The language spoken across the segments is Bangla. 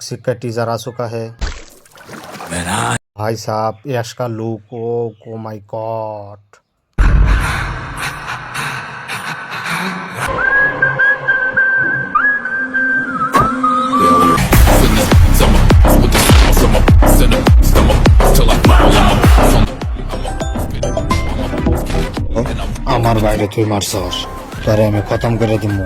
टॉक्सिक का टीजर आ चुका है। भाई साहब यश का लुक, ओ माय गॉड। আমার বাইরে তুই মারছস, তোরে আমি খতম করে দিব।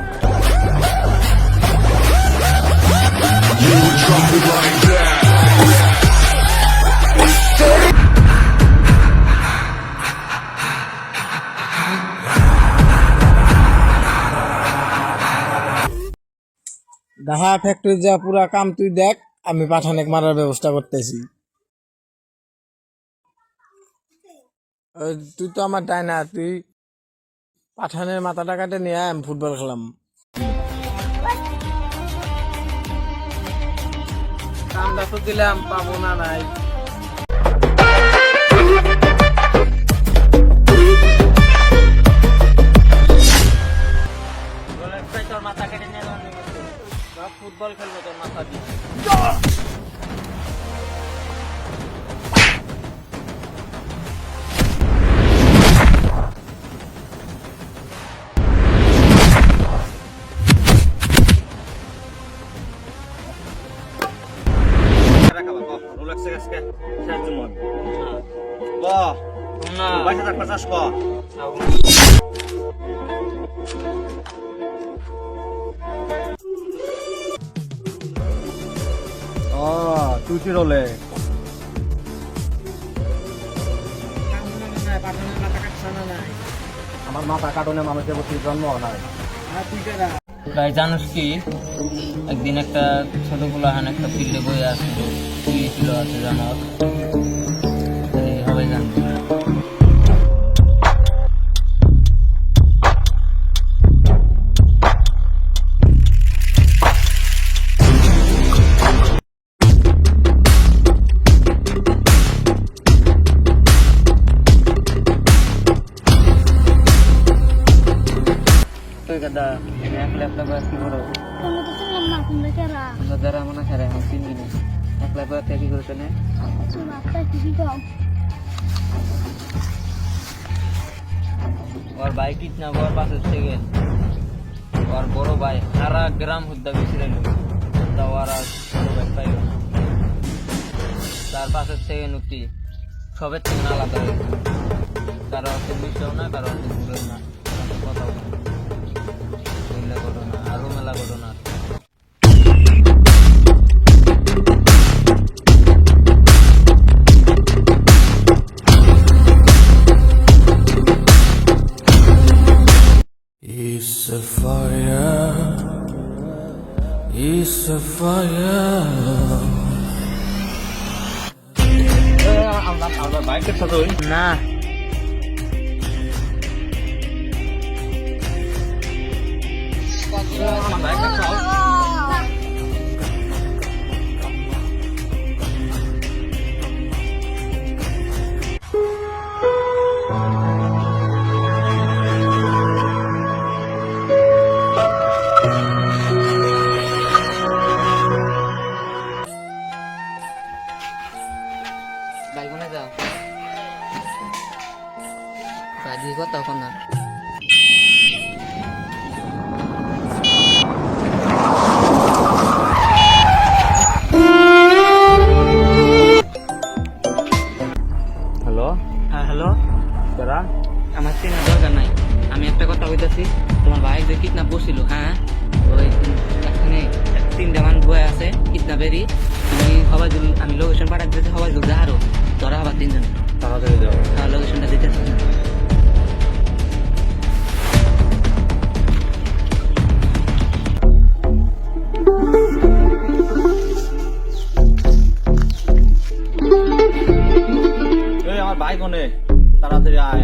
ঢাকা ফ্যাক্টরি যা পুরা কাম তুই দেখ, আমি পাঠানেক মারার ব্যবস্থা করতেছি। তুই তো আমার তাই না, তুই পাঠানের মাথাটা কাটে নিয়ে আমি ফুটবল খেলাম। কামটা তো দিলাম, পাবো না নাই। তোর মাথা কেটে নিয়ে ফুটবল খেলবো তোর মাথা দিয়ে। তুই কি রলে আমার মাথা কাটনে মানুষের প্রতি জন্ম নাই। ভাই জানোস কি, একদিন একটা ছোট গোলাহান একটা ফিল্ডে বই আসছিল, ছিল আছে জানার হবে জান। Kada ini aku laptop কি করো? তুমি তো চিনলাম না, তোমরা কারা? আমরা যারা মনে করে আমি চিনি না। এক laptop কি করতে নে? তুমি একটা কি দাও? और भाई कितना बार पास থেকে और বড় ভাই সারা গ্রাম হুদ্দা বিছিরেল দাওয়ারা ছোট ভাই পাইল তার পাশে থেকে নতি সবের থেকে আলাদা হয়েছে। কারো অত মিশও না, কারো অত দূরেও না, কথা ঘটনা আরো মেলা ঘটনা। It's a fire, it's a fire. আমরা বাইকের সাথে না বাইকনে যাও কাজী কথা এখন না। হ্যালো, হ্যাঁ হ্যালো, কারা? আমার চেনার দরকার নাই, আমি একটা কথা বলতেছি। তোমার ভাই যে কিডন্যাপ বসছিল, হ্যাঁ ওই এখানে 3টা মান বই আছে কিডন্যাপেরই। তুমি সবাই আমি লোকেশন পাঠাতে দিতে, সবাই যা আরো ধরা আবার 3জন। তাড়াতাড়ি যাও। হ্যাঁ লোকেশনটা দিতেছি। এই আমার ভাই কোনে, তাড়াতাড়ি আয়।